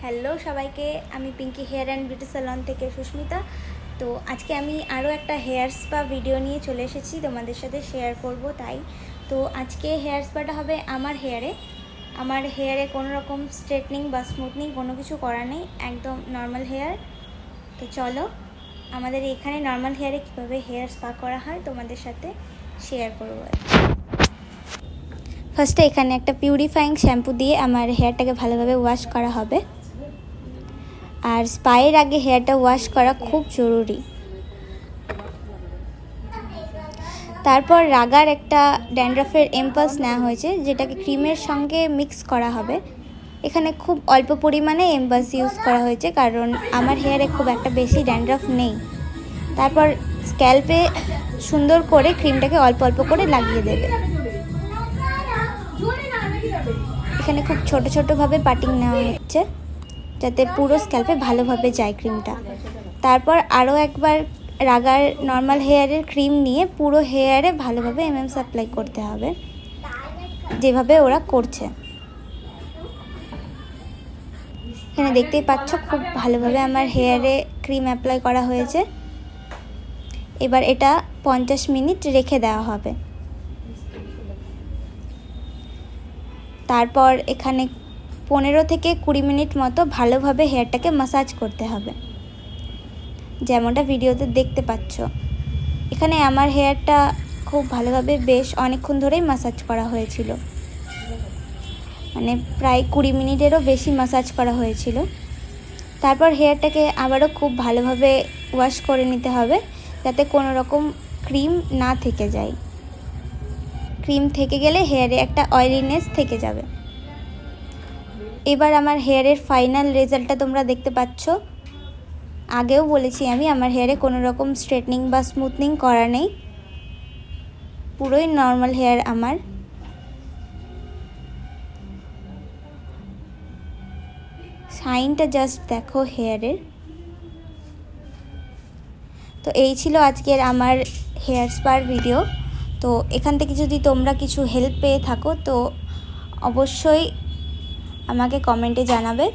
Hello সবাইকে, আমি Pinki hair and beauty salon থেকে সুস্মিতা। তো আজকে আমি আরও একটা হেয়ার স্পা ভিডিও নিয়ে চলে এসেছি তোমাদের সাথে শেয়ার করব। তাই তো আজকে হেয়ার স্পাটা হবে আমার হেয়ারে কোনো রকম স্ট্রেটনিং বা স্মুথনিং কোনো কিছু করা নেই, একদম নর্মাল হেয়ার। তো চলো আমাদের এখানে নর্মাল হেয়ারে কীভাবে হেয়ার স্পা করা হয় তোমাদের সাথে শেয়ার করব। ফার্স্টে এখানে একটা পিউরিফাইং শ্যাম্পু দিয়ে আমার হেয়ারটাকে ভালোভাবে ওয়াশ করা হবে। আর স্পায়ের আগে হেয়ারটা ওয়াশ করা খুব জরুরি। তারপর রাগার একটা ড্যান্ড্রাফের এমপালস নেওয়া হয়েছে, যেটাকে ক্রিমের সঙ্গে মিক্স করা হবে। এখানে খুব অল্প পরিমাণে এমপালস ইউজ করা হয়েছে, কারণ আমার হেয়ারে খুব একটা বেশি ড্যান্ড্রাফ নেই। তারপর স্ক্যাল্পে সুন্দর করে ক্রিমটাকে অল্প অল্প করে লাগিয়ে দেবে। এখানে খুব ছোট ছোটোভাবে পাটিং নেওয়া হচ্ছে, যাতে পুরো স্ক্যাল্পে ভালোভাবে যায় ক্রিমটা। তারপর আরও একবার রাগার নর্মাল হেয়ারের ক্রিম নিয়ে পুরো হেয়ারে ভালোভাবে এমএমস অ্যাপ্লাই করতে হবে, যেভাবে ওরা করছে। এখানে দেখতেই পাচ্ছ খুব ভালোভাবে আমার হেয়ারে ক্রিম অ্যাপ্লাই করা হয়েছে। এবার এটা 50 মিনিট রেখে দেওয়া হবে। তারপর এখানে 15 থেকে 20 মিনিট মতো ভালোভাবে হেয়ারটাকে ম্যাসাজ করতে হবে, যেমনটা ভিডিওতে দেখতে পাচ্ছ। এখানে আমার হেয়ারটা খুব ভালোভাবে বেশ অনেকক্ষণ ধরেই ম্যাসাজ করা হয়েছিল, মানে প্রায় 20 মিনিটেরও বেশি ম্যাসাজ করা হয়েছিল। তারপর হেয়ারটাকে আবারও খুব ভালোভাবে ওয়াশ করে নিতে হবে, যাতে কোনো রকম ক্রিম না থেকে যায়। ক্রিম থেকে গেলে হেয়ারে একটা অয়েলিনেস থেকে যাবে। এবার আমার হেয়ারের ফাইনাল রেজাল্টটা তোমরা দেখতে পাচ্ছ। আগেও বলেছি আমি, আমার হেয়ারে কোনো রকম স্ট্রেটনিং বা স্মুথনিং করা নেই, পুরোই নর্মাল হেয়ার আমার। শাইনটা জাস্ট দেখো হেয়ারের। তো এই ছিল আজকের আমার হেয়ার স্পার ভিডিও। তো এখান থেকে যদি তোমরা কিছু হেল্প পেয়ে থাকো তো অবশ্যই আমাকে কমেন্টে জানাবে।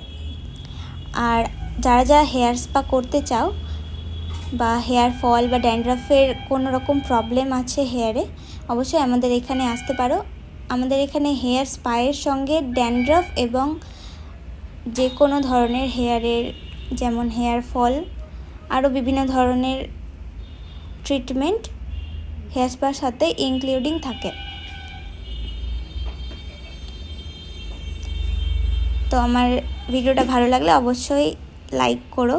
আর যারা যারা হেয়ার স্পা করতে চাও বা হেয়ার ফল বা ড্যান্ড্রাফের কোনো রকম প্রবলেম আছে হেয়ারে, অবশ্যই আমাদের এখানে আসতে পারো। আমাদের এখানে হেয়ার স্পায়ের সঙ্গে ড্যান্ড্রাফ এবং যে কোনো ধরনের হেয়ারের, যেমন হেয়ার ফল, আরও বিভিন্ন ধরনের ট্রিটমেন্ট হেয়ার স্পার সাথে ইনক্লুডিং থাকে। তো আমার ভিডিওটা ভালো লাগলে অবশ্যই লাইক করো।